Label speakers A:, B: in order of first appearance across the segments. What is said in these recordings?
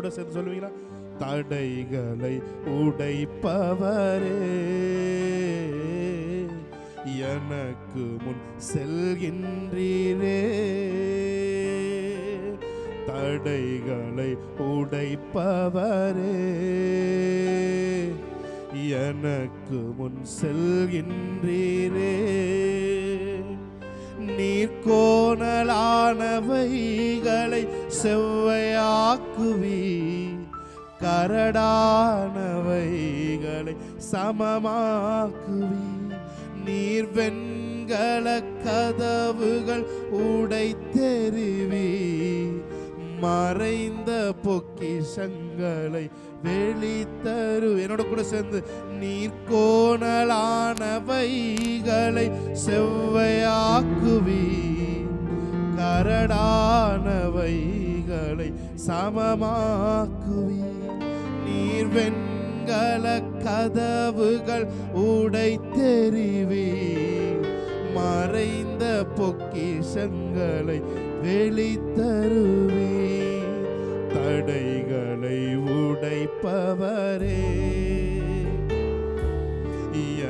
A: கூட சேர்ந்து சொல்லுவீங்களா? தடைகளை உடைப்பவரே, எனக்கு முன் செல்கின்றீரே. தடைகளை உடைப்பவரே, எனக்கு முன் செல்கின்றீரே. நீர்கோணலானவைகளை செவ்வையாக்குவி, கரடானவைகளை சமமாக்குவி. நீர் வெண்கல கதவுகள் உடைத்தெறிவி, மறைந்த பொக்கிஷங்களை வெளித்தரு. என்னோட கூட சேர்ந்து நீர்கோணலானவைகளை செவ்வையாக்குவி, கரடானவைகளை சமமாக்குவி. நீர் வெண்கல கதவுகள் உடைத்தெறிவி, மறைந்த பொக்கிஷங்களை வெளித்தருவி. தடைகளை உடைப்பவரே,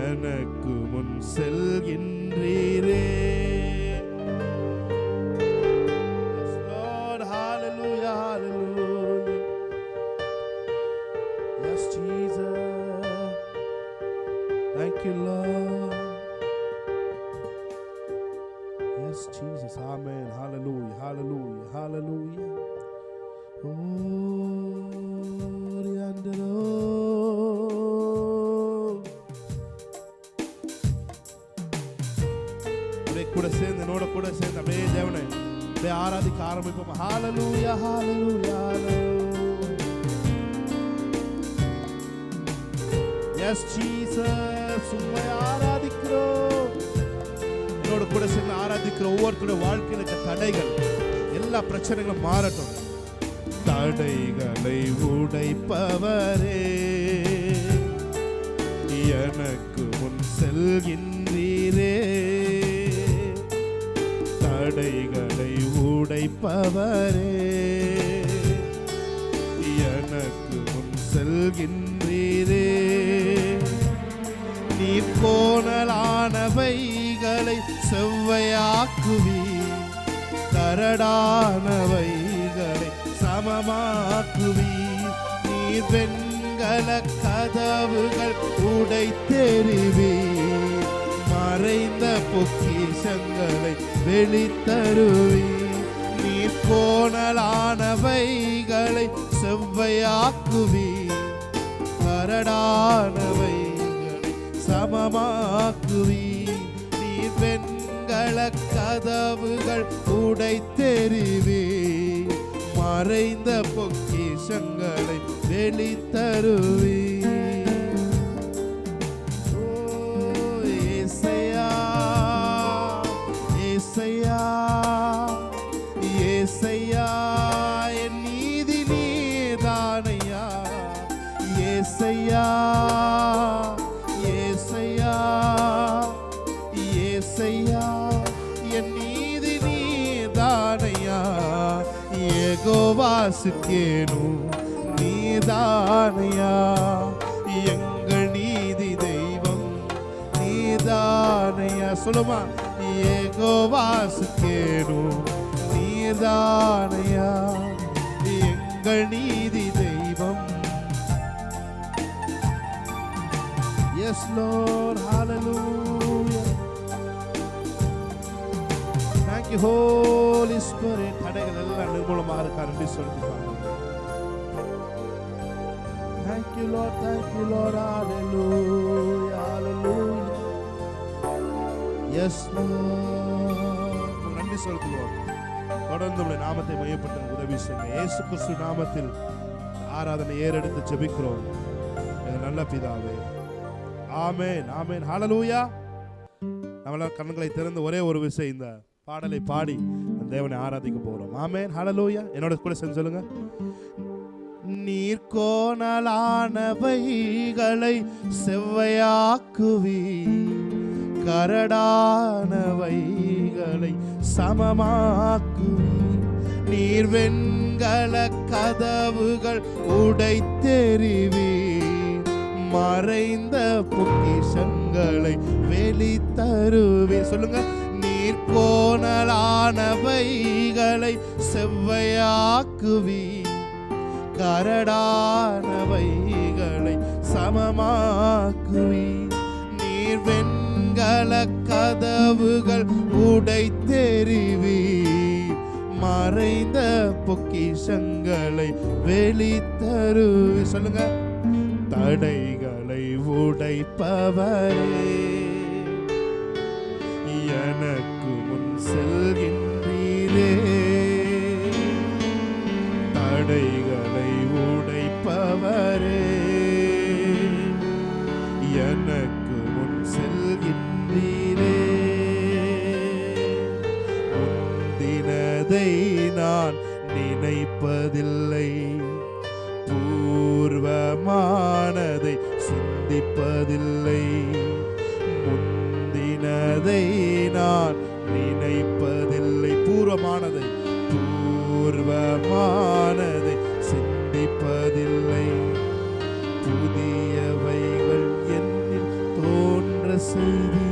A: எனக்கு முன் செல்கின்றீரே. Yes, Lord. Hallelujah, hallelujah. Yes, Jesus. Thank you, Lord. Yes, Jesus. Amen. Hallelujah, hallelujah, hallelujah. Oh, Riandero. கூட சேர்ந்து என்னோட கூட சேர்ந்து அப்படியே தேவனை அப்படியே ஆராதிக்க ஆரம்பிப்போம். ஹalleluya, hallelujah, hallelujah. Yes, Jesus. உம்மை ஆராதிக்கிறோம். என்னோட கூட சேர்ந்து ஆராதிக்கிற ஒவ்வொருத்தருடைய வாழ்க்கையில இருக்க தடைகள், எல்லா பிரச்சனைகளும் மாறட்டும். தடைகளை உடைப்பவரே, எனக்கு முன் செல்கின்றீரே. தடைகளை உடைப்பவரே, எனக்கு முன் செல்கின்றீரே. நீர் கோணலானவைகளை செவ்வையாக்குவி, கரடானவைகளை சமமாக்குவி. நீர் வெண்கல கதவுகள் உடைத்தெறிவி, மறைந்த பொக்கிஷங்களை வெளித்தருவி. நீர் கோணலானவைகளை செவ்வையாக்குவி, கரடானவைகளை சமமாக்குவி. நீர் வெண்கல கதவுகள் உடைத்தெறிவி, மறைந்த பொக்கிஷங்களை வெளித்தருவி. ஏசையா, ஏசையா, என் நீதி நீதானையா. ஏசையா, ஏசையா, ஏசையா, என் நீதி நீதானையா. யெகோவாசுக்கேனு நீதானையா. எங்கள் நீதி தெய்வம் நீதானையா. சொல்லுமா, யெகோவாசுக்கேனு நீதானையா. எங்கள் நீதி தெய்வம். Yes, Lord. Hallelujah. Thank you, Holy Spirit. தடைகள் எல்லாம் நிர்மூலமாக இருக்காரு சொல்லிப்பாங்க. Thank you, Lord. Thank you, Lord. Hallelujah. Hallelujah. Yes, Lord. நன்றி சொல்லுவோம். தொடர்ந்து உடைய நாமத்தை மையப்பட்ட உதவி செய்யுங்க. இயேசு கிறிஸ்து நாமத்தில் ஆராதனை ஏறெடுத்து ஜெபிக்கிறோம் எங்கள் நல்ல பிதாவே. ஆமென், ஆமென். ஹalleluya. நம்மள கண்களை திறந்து ஒரே ஒரு விஷயம் இந்த பாடலை பாடி தேவனை ஆராதிக்க போறோம். ஆமென், ஹalleluya. என்னோட கூட சேர்ந்து சொல்லுங்க. நீர்கோணலானவைகளை செவ்வையாக்குவி, கரடானவைகளை சமமாக்குவி. நீர் வெண்கல கதவுகள் உடைத்தெறிவீர், மறைந்த பொக்கிஷங்களை வெளித்தருவீர். சொல்லுங்க. நீர் கோணலானவைகளை செவ்வையாக்குவீர், கரடானவைகளை சமமாக்குவீர். நீர் வெண்கல கதவுகள் உடைத்தெறிவீர், மறைந்த பொக்கிஷங்களை வெளித்தருவீர். சொல்லுங்க. தடைகளை உடைப்பவரே, எனக்கு முன் செல்கின்றீரே. தடைகளை உடைப்பவரே, எனக்கு முன் செல்கின்றீரே. முந்தினதை நான் நினைப்பதில்லை, பூர்வமானதை சிந்திப்பதில்லை. முந்தினதை நான் நினைப்பதில்லை, பூர்வமானதை சிந்திப்பதில்லை. புதியவைகள் என்னில் தோன்ற செய்தி,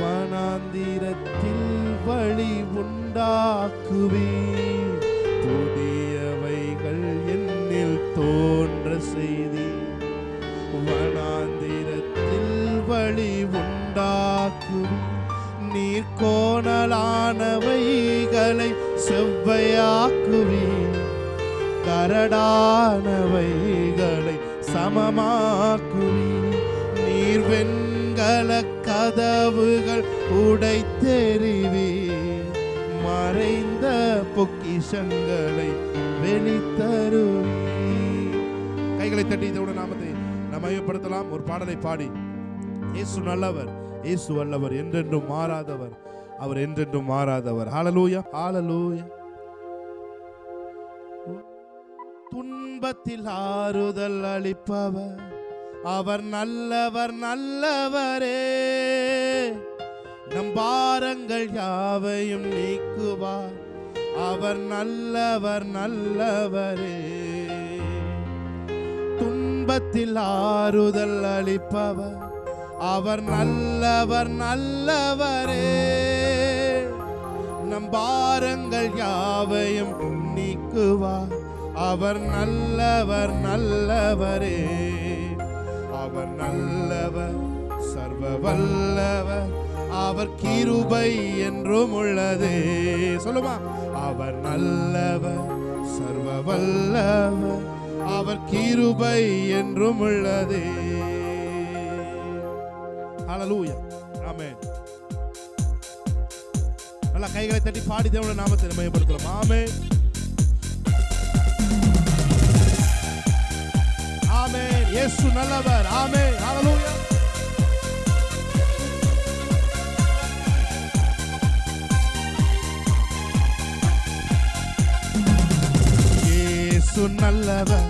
A: வனாந்திரத்தில் வழி உண்டாக்குவீர். புதியவைகள் என்னில் தோன்ற செய்தி, வனாந்திரத்தில் வழி உண்டாக்குவீர். நீர் கோணலானவைகளை செவ்வையாக்குவீர், கரடானவைகளை சமமாக்குவீர். நீர் வெண்கல கதவுகள் உடைத்தெறிவீர், மறைந்த பொக்கிஷங்களை வெளித்தருவீர். கைகளை தட்டி இதோட நாமத்தை நாம் மையப்படுத்தலாம். ஒரு பாடலை பாடி, இயேசு நல்லவர், இயேசு வல்லவர், என்றென்றும் மாறாதவர், அவர் என்றென்றும் மாறாதவர். ஹல்லேலூயா, ஹல்லேலூயா. துன்பத்தில் ஆறுதல் அளிப்பவர், அவர் நல்லவர், நல்லவரே. நம் பாரங்கள் யாவையும் நீக்குவார், அவர் நல்லவர், நல்லவரே. துன்பத்தில் ஆறுதல் அளிப்பவர், அவர் நல்லவர், நல்லவரே. நம் பாரங்கள் யாவையும் நீக்குவார், அவர் நல்லவர், நல்லவரே. அவர் நல்லவர், சர்வ வல்லவர், அவர் கிருபை என்றும் உள்ளதே. சொல்லுமா. அவர் நல்லவர், சர்வ வல்லவர், அவர் கிருபை என்றும் உள்ளதே. ஹல்லேலூயா, ஆமென். நல்ல கைகளை தட்டி பாடி தேவனுடைய நாமத்தை மகிமைப்படுத்தலாம். ஆமென், ஆமென். இயேசு நல்லவர். ஆமென், ஹல்லேலூயா. இயேசு நல்லவர்,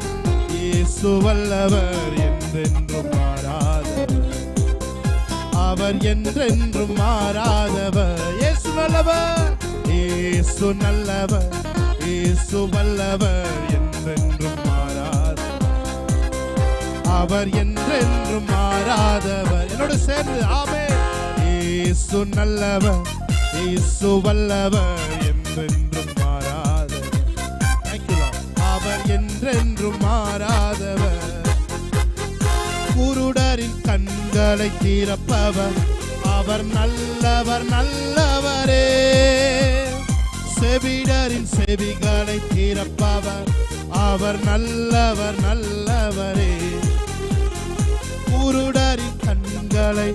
A: இயேசு வல்லவர், என்றென்றும் மாறாதவர், அவர் என்றென்றும் மாறாதவர். இயேசு நல்லவர், இயேசு நல்லவர், இயேசு வல்லவர், என்றென்றும் மாறாதவர், அவர் என்றென்றும் மாறாதவர். என்னோடு சேர்ந்து ஆமென். இயேசு நல்லவர், இயேசு வல்லவர், என்றென்றும் மாறாதவர். அவர் என்றென்றும் மாறாதவர். குருடரின் கண்களை திறப்பவர், அவர் நல்லவர், நல்லவரே. செவிடரின் செவிகளை திறப்பவர், அவர் நல்லவர், நல்லவரே. குருடரின் கண்களை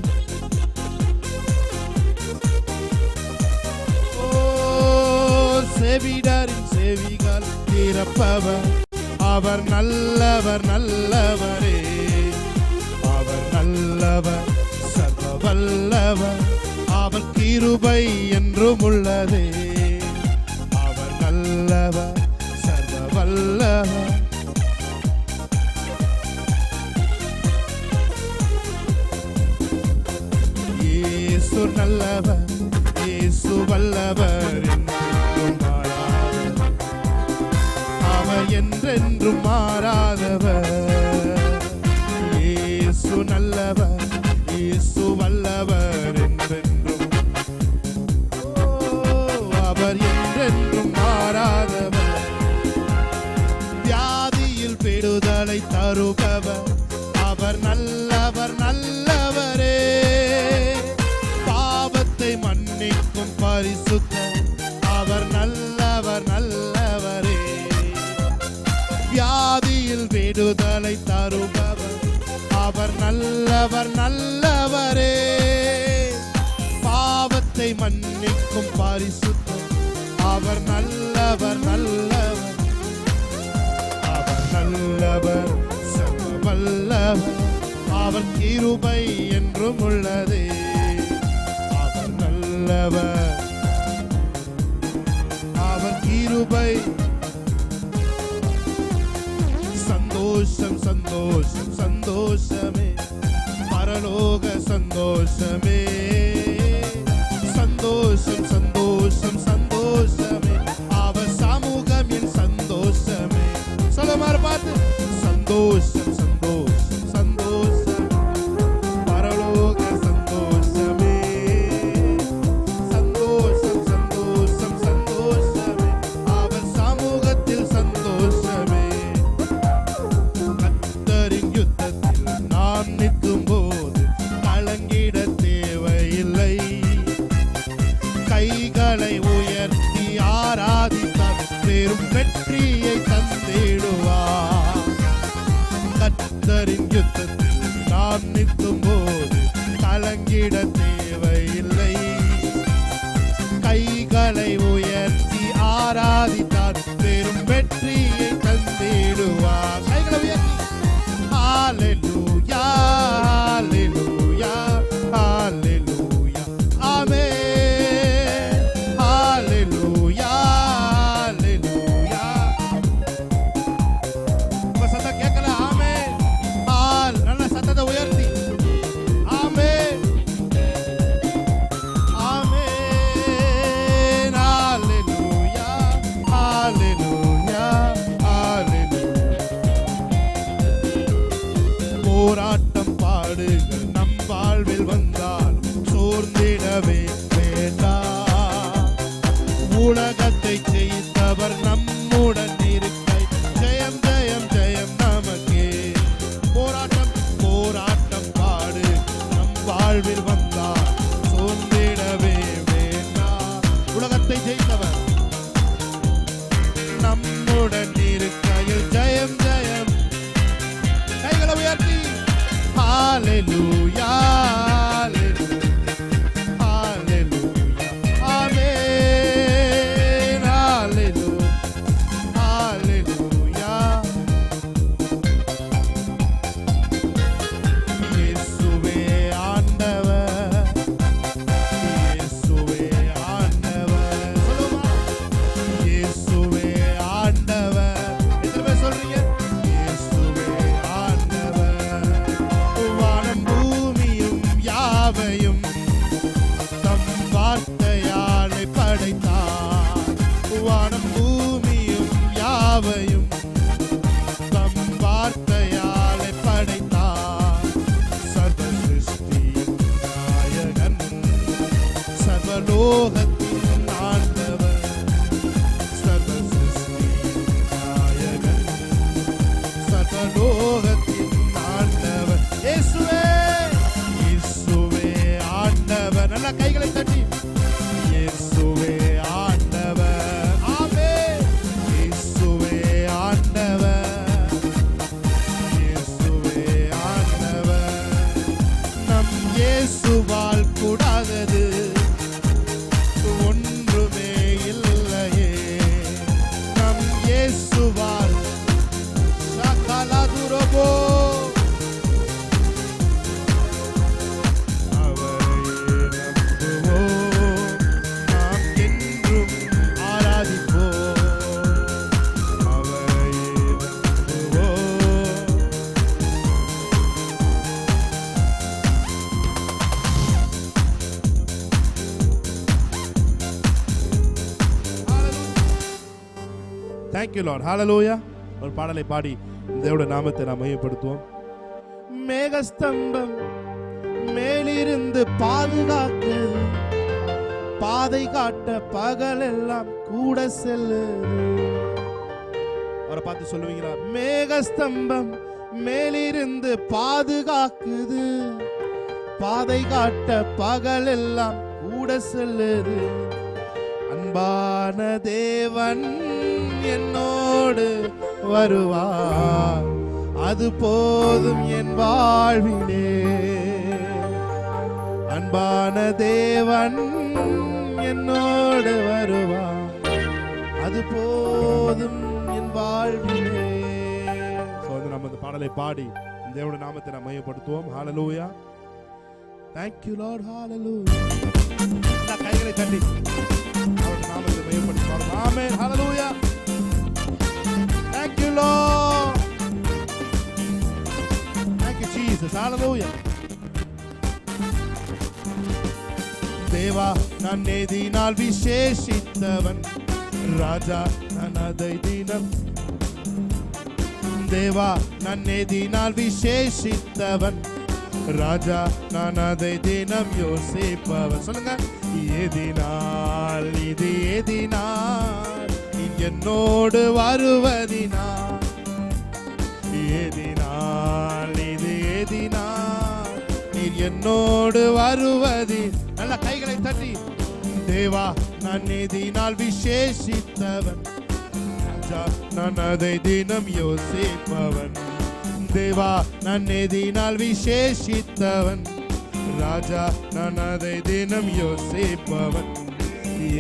A: செவிடரின் செவிகள் திறப்பவர், அவர் நல்லவர், நல்லவரே. அவர் நல்லவர், சர்வ வல்லவர், அவர் கிருபை என்றும் உள்ளதே. அவர் நல்லவர், சர்வ வல்லவர். இயேசு நல்லவர், இயேசு வல்லவர், என்றென்றும் மாறாதவர், அவர் என்றென்றும் மாறாதவர். இயேசு நல்லவர், இயேசு வல்லவர் என்றென்றும். அவர் என்றென்றும் மாறாதவர். வியாதியில் விடுதலை தருபவர், அவர் நல்லவர் நல்லவரே. பாவத்தை மன்னிக்கும் பரிசுத்தர், அவர் நல்லவர் நல்லவரே. வியாதியில் விடுதலை தருபவர், அவர் நல்லவர் நல்லவரே. பாவத்தை மன்னிக்கும் பரிசுத்தர், அவர் நல்லவர் நல்லவர். அவர் நல்லவர் சர்வ வல்லவர், அவர் கிருபை என்றும் உள்ளதே. அவர் நல்லவர், அவர் கிருபை. சந்தோஷம் சந்தோஷம் சந்தோஷமே, பரலோக சந்தோஷமே. சந்தோஷம் சந்தோஷம் சந்தோஷமே, அவர் சமூகம் என் சந்தோஷமே. சொல்லுமாறு பார்த்து, சந்தோஷம் சந்தோஷம் சந்தோஷம், பரலோக சந்தோஷமே. சந்தோஷம் சந்தோஷம் சந்தோஷமே, அவர் சமூகத்தில் சந்தோஷமே. கர்த்தரின் யுத்தத்தில் நான் நிற்கும் போது கலங்கிட தேவையில்லை. கைகளை உயர்த்தி ஆராதித்தார், பெரும் வெற்றியை தந்திடுவார். கர்த்தரின் யுத்தத்தில் நான் நிற்கும் போது கலங்கிட தேவையில்லை. கைகளை உயர்த்தி ஆராதித்தார், பெரும் வெற்றியை தந்திடுவார். கைகளை உயர்த்தி ஹalleluya ஹalleluya ஹalleluya ஆமென். ஹalleluya ஹalleluya. உங்க சத்தம் கேட்கல? ஆமென். நல்ல சத்தத்தை உயர்த்தி ஆமென் ஆமென். ஹalleluya ஹalleluya ஹalleluya. போராட்டம் பாடுகள் நம் வாழ்வில் வந்தால் சோர்ந்திடவே வேண்டாம். உலகத்தை ஜெயித்தவர் நம்முடன் இருக்கை, ஜெயம் ஜெயம் ஜெயம் நமக்கே. போராட்டம் போராட்டம் பாடு நம் வாழ்வில் வந்தால் சோர்ந்திடவே வேண்டாம். உலகத்தை ஜெயித்தவர் நம்முடன் இருக்கையில் ஜெயம் ஜெயம். கைகளை உயர்த்தி ஹalleluya ஹalleluya ஆமென். ஹalleluya ஹalleluya. இயேசுவே ஆண்டவர், இயேசுவே ஆண்டவர். சொல்லுமா, இயேசுவே ஆண்டவர். எத்தனை பேர் சொல்றீங்க? இயேசுவே ஆண்டவர். வானம் பூமியும் யாவையும் தம் வார்த்தையாலே படைத்தார். வானம் பூமியும் யாவையும் தம் வார்த்தையாலே படைத்தார். சர்வ சிருஷ்டியின் நாயகன், சர்வலோகத்தின் ஆண்டவர். சர்வ சிருஷ்டியின் நாயகன், சர்வலோகத்தின் ஆண்டவர். இயேசுவே இயேசுவே ஆண்டவர். நல்ல கைகளை தட்டி இயேசுவே ஆண்டவர். ஆமென். இயேசுவே ஆண்டவர், இயேசுவே ஆண்டவர். நம் இயேசுவால் கூடாதது ஒன்றுமே இல்லையே. நம் இயேசுவால் சகலதுரபோ Thank you Lord. Hallelujah. ஒரு பாடலை பாடி தேவனுடைய நாமத்தை நாம் மையப்படுத்துவோம். மேகஸ்தம்பம் மேலிருந்து பாதுகாக்குது, பாதை காட்ட பகலெல்லாம் கூட செல்லுது. அவரை பார்த்து சொல்லுவீங்களா? மேகஸ்தம்பம் மேலிருந்து பாதுகாக்குது, பாதை காட்ட பகலெல்லாம் கூட செல்லுது. அன்பான தேவன் என்னோடு வருவார், அது போதும் என் வாழ்விலே. அன்பான தேவன் என்னோடு வருவார், அது போதும் என் வாழ்விலே. நம்ம இந்த பாடலை பாடி தேவனுடைய நாமத்தை நாம் மையப்படுத்துவோம். ஹalleluya. Thank you Lord. Hallelujah. எல்லா கைகளை தட்டி அவருடைய நாமத்தை மையப்படுத்துவோம். ஆமென். Hallelujah. Thank you Lord. Thank you Jesus. Hallelujah. தேவா நான் நேதினால் விசேஷித்தவன், ராஜா நான் அதை தினம். தேவா நான் நேதினால் விசேஷித்தவன், ராஜா நான் அதை தினம் யோசிப்பவன். சொல்லுங்க. ஏதினால் இது ஏதினால் நீ என்னோடு வருவதினால், ஏதினால் இது ஏதினால் நீ என்னோடு வருவதி. நல்ல கைகளை தட்டி. தேவா நான் நேதினால் விசேஷித்தவன், நான் அதை தினம் யோசிப்பவன். தேவா நான் நேதினால் விசேஷித்தவன், ராஜா நான் அதை தினம் யோசிப்பவன்.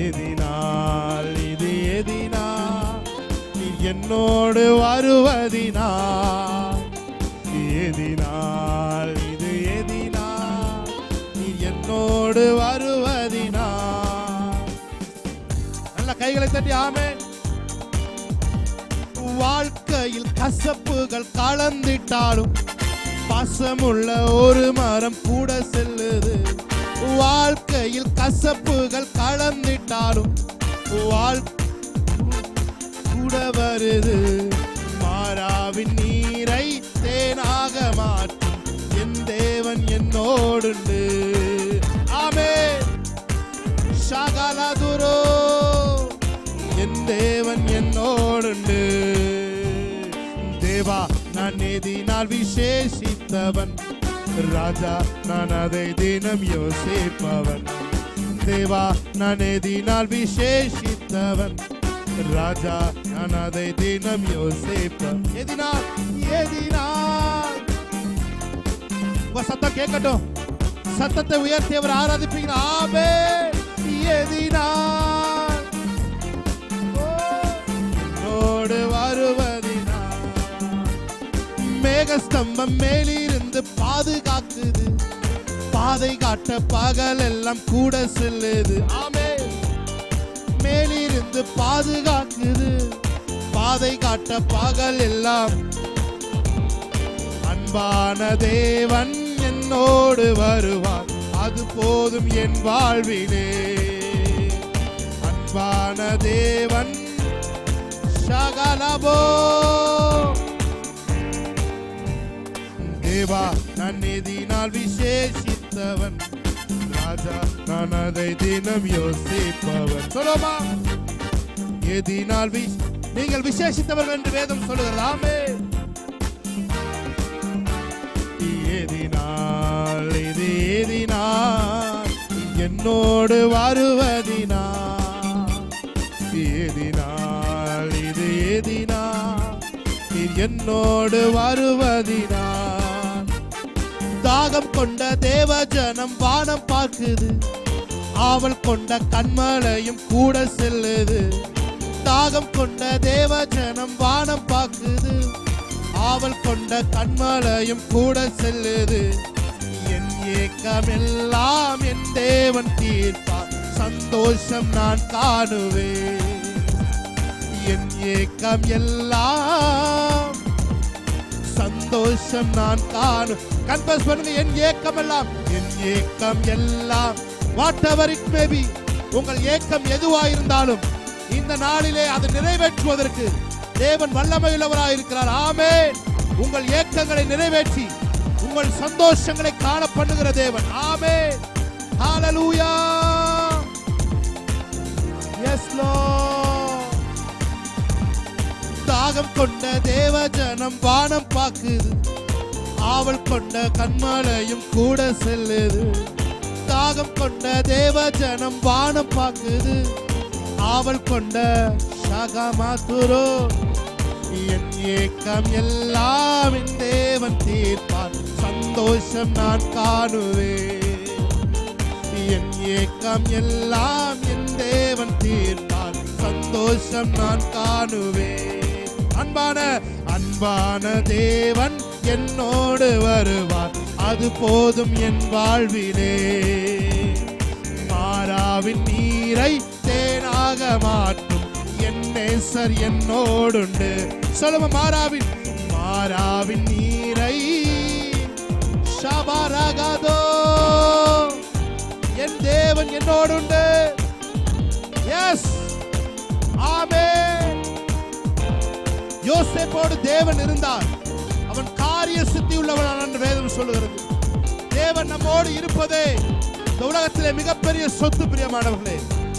A: ஏதினால் இது ஏதினால் நீ என்னோடு வருவதினால், ஏதினால் இது ஏதினால் நீ என்னோடு வருவதினால். நல்ல கைகளை தட்டி ஆமென். வாழ்க்கையில் கசப்புகள் கலந்திட்டாலும் பாசமுள்ள ஒரு மரம் கூட செல்லுது. வாழ்க்கையில் கசப்புகள் கலந்திட்டாலும் கூட வருது. மாறாவின் நீரை தேனாக மாற்றும் என் தேவன் என்னோடுண்டு. ஆமென். ஷகலதுரோ என் தேவன் என்னோடுண்டு. தேவா நான் நேதினால் விசேஷித்தவன், ராஜா நான் அதை தினம் யோசிப்பவன். தேவா நான் நேதினால் விசேஷித்தவன், ராஜா நான் அதை தினம் யோசிப்பவன். எதினால் எதினால் உங்க சத்தம் கேட்கட்டும். சத்தத்தை உயர்த்தி அவர் ஆராதிப்பீங்க. ஆமென். எதினால் வருவதினால். மேகஸ்தம்பம் மேலிருந்து பாதுகாக்குது, பாதை காட்ட பகலெல்லாம் கூட செல்லுது. ஆமென். மேலிருந்து பாதுகாக்குது, பாதை காட்ட பகல் எல்லாம். அன்பான தேவன் என்னோடு வருவார், அது போதும் என் வாழ்விலே. அன்பான தேவன் ஷகலபோ. தேவா நான் நேதினால் விசேஷித்தவன், ராஜா நான் அதை தினம் யோசிப்பவன். சொல்லுமா. எதினால் நீங்கள் விசேஷித்தவர்கள் என்று வேதம் சொல்லுகிறது. ஆமென். எதினால் இது எதினால் என்னோடு வருவதினால், எதினால் இது எதினால் என்னோடு வருவதினால். தாகம் கொண்ட தேவ ஜனம் வானம் பார்க்குது, ஆவல் கொண்ட கண்மலையும் கூட செல்லுது. தாகம் கொண்ட தேவ ஜனம் வானம் பார்க்குது, ஆவல் கொண்ட கண்மலையும் கூட செல்லுது. என் ஏக்கமெல்லாம் என் தேவன் தீர்ப்பார், சந்தோஷம் நான் காணுவேன். என் ஏக்கம் எல்லாம் சந்தோஷம் நான் காணு. கன்ஃபஸ் பண்ணுங்க. என் ஏக்கம் எல்லாம், என் ஏக்கம் எல்லாம், வாட்டெவர் இட் மே பி, உங்கள் ஏக்கம் எதுவாயிருந்தாலும் இந்த நாளிலே அதை நிறைவேற்றுவதற்கு தேவன் வல்லமையுள்ளவராய் இருக்கிறார். ஆமென். உங்கள் ஏக்கங்களை நிறைவேற்றி உங்கள் சந்தோஷங்களை காண பண்ணுகிற தேவன். ஆமென். ஹalleluya. Yes Lord. தாகம் கொண்ட தேவ ஜனம் வானம் பாக்குது, ஆவல் கொண்ட கண்மலையும் கூட செல்லுது. தாகம் கொண்ட தேவ ஜனம் வானம் பாக்குது, ஆவல் கொண்ட சகமாத்துரோ. என் ஏக்கம் எல்லாம் என் தேவன் தீர்ப்பார், சந்தோஷம் நான் காணுவேன். என் ஏக்கம் எல்லாம் என் தேவன் தீர்ப்பார், சந்தோஷம் நான் காணுவேன். அன்பான தேவன் என்னோடு வருவார், அது போதும் என் வாழ்விலே. மாறாவின் நீரை தேனாக மாற்றும் என் நேசர் என்னோடுண்டு. சொல்லுங்க, மாறாவின் நீரை ஷபரகதோ, என் தேவன் என்னோடுண்டு. எஸ், ஆமென். யோசேப்போடு தேவன் இருந்தார், அவன் காரிய சித்தி உள்ளவனான் என்று வேதம் சொல்லுகிறது. தேவன் நம்மோடு இருப்பதே இந்த உலகத்திலே மிகப்பெரிய சொத்து. பிரியமானவர்களே,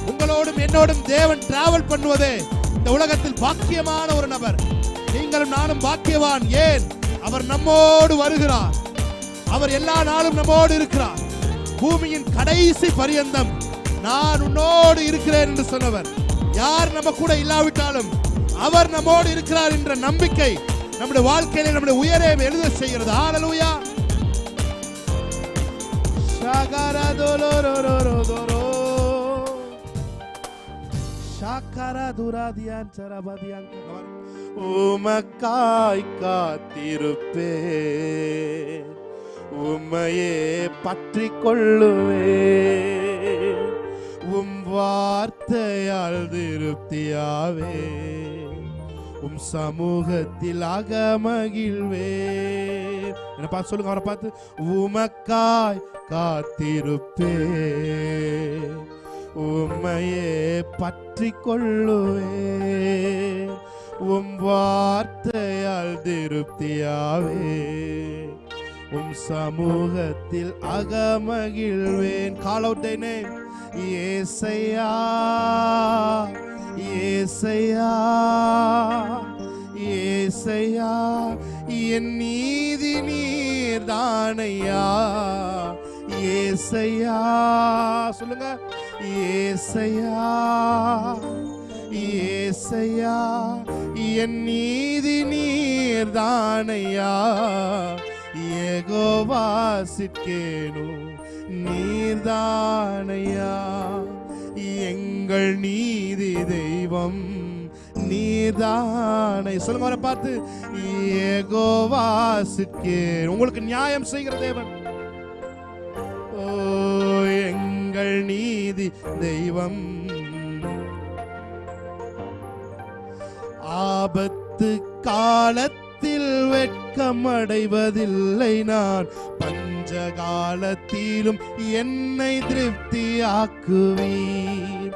A: உங்களோடும் என்னோடும் தேவன் டிராவல் பண்ணுவதே இந்த உலகத்தில் பாக்கியமான ஒரு நபர். நீங்களும் நானும் பாக்கியவான். ஏன்? அவர் நம்மோடு வருகிறார், அவர் எல்லா நாளும் நம்மோடு இருக்கிறார். பூமியின் கடைசி பரியந்தம் நான் உன்னோடு இருக்கிறேன் என்று சொன்னவர். யார் நம்ம கூட இல்லாவிட்டாலும் அவர் நம்மோடு இருக்கிறார் என்ற நம்பிக்கை நம்முடைய வாழ்க்கையில நம்முடைய உயரே எழுத செய்கிறது. ஹalleluya. ஷகரதோலோரோரோரோரோரோ ஷகரதுராதியான் சரபதியான். உமக்காய் காத்திருப்பேன், உம்மையே பற்றிக் கொள்ளுவேன். உம் வார்த்தையால் திருப்தியாவே, உம் சமூகத்தில் அகமகிழ்வே. என்ன பார்த்து சொல்லுங்க, அவரை பார்த்து. உமக்காய் காத்திருப்பே, உம்மையே பற்றிக் கொள்ளுவே. உம் வார்த்தையால் திருப்தியாவே, உம் சமூகத்தில் அகமகிழ்வேன். Call out thy name. ஏசையா, ஏசையா, ஏசையா, என் நீதி நீர் தானையா. ஏசையா, சொல்லுங்க. ஏசையா, ஏசையா, என் நீதி நீர் தானையா. யெகோவா சிட்கேனு நீர்தானையா. எங்கள் நீதி தெய்வம் நீர்தானை. சொல்லுங்க அவரை பார்த்து. யெகோவா சிட்கேனு, உங்களுக்கு நியாயம் செய்கிற தேவன். ஓ, எங்கள் நீதி தெய்வம். ஆபத்து காலத்தில் வெட்கம் அடைவதில்லை நான், பஞ்ச காலத்திலும் என்னை திருப்தியாக்குவீர்.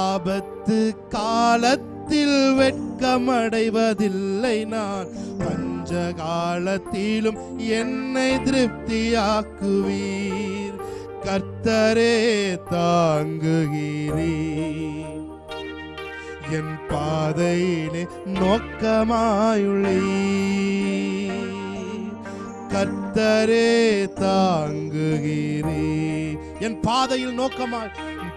A: ஆபத்து காலத்தில் வெட்கம் அடைவதில்லை நான், பஞ்ச காலத்திலும் என்னை திருப்தியாக்குவீர். கர்த்தரே தாங்குகிறீர், என் பாதையிலே நோக்கமாயுள்ளீர். கர்த்தரே தாங்குகிறீர், என் பாதையில் நோக்கமாய்,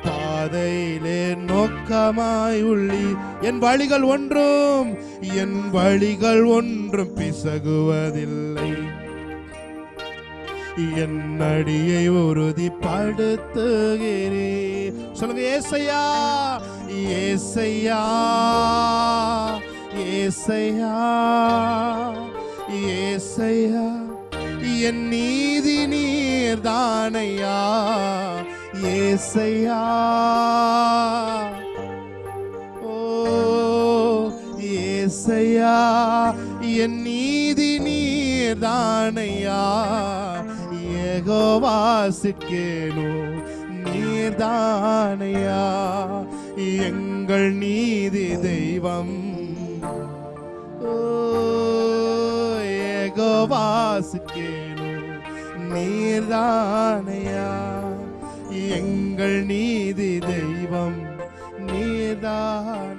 A: பாதையிலே நோக்கமாய் உள்ளீர். என் வழிகள் ஒன்றும் பிசகுவதில்லை. என் அடியை உறுதிப்படுத்துகிறீர். சொல்லுங்க. ஏசையா, ஏசையா, ஏசையா, ஏசையா, என் நீதி நீர் தானையா. ஏசையா, ஓ ஏசையா, என் நீதி நீர் தானையா. யெகோவா சிட்கேனு நீர்தானையா. எங்கள் நீதி தெய்வம் யெகோவாசுக்கேனு நீர்தானையா எங்கள் நீதி தெய்வம் நீர்தானையா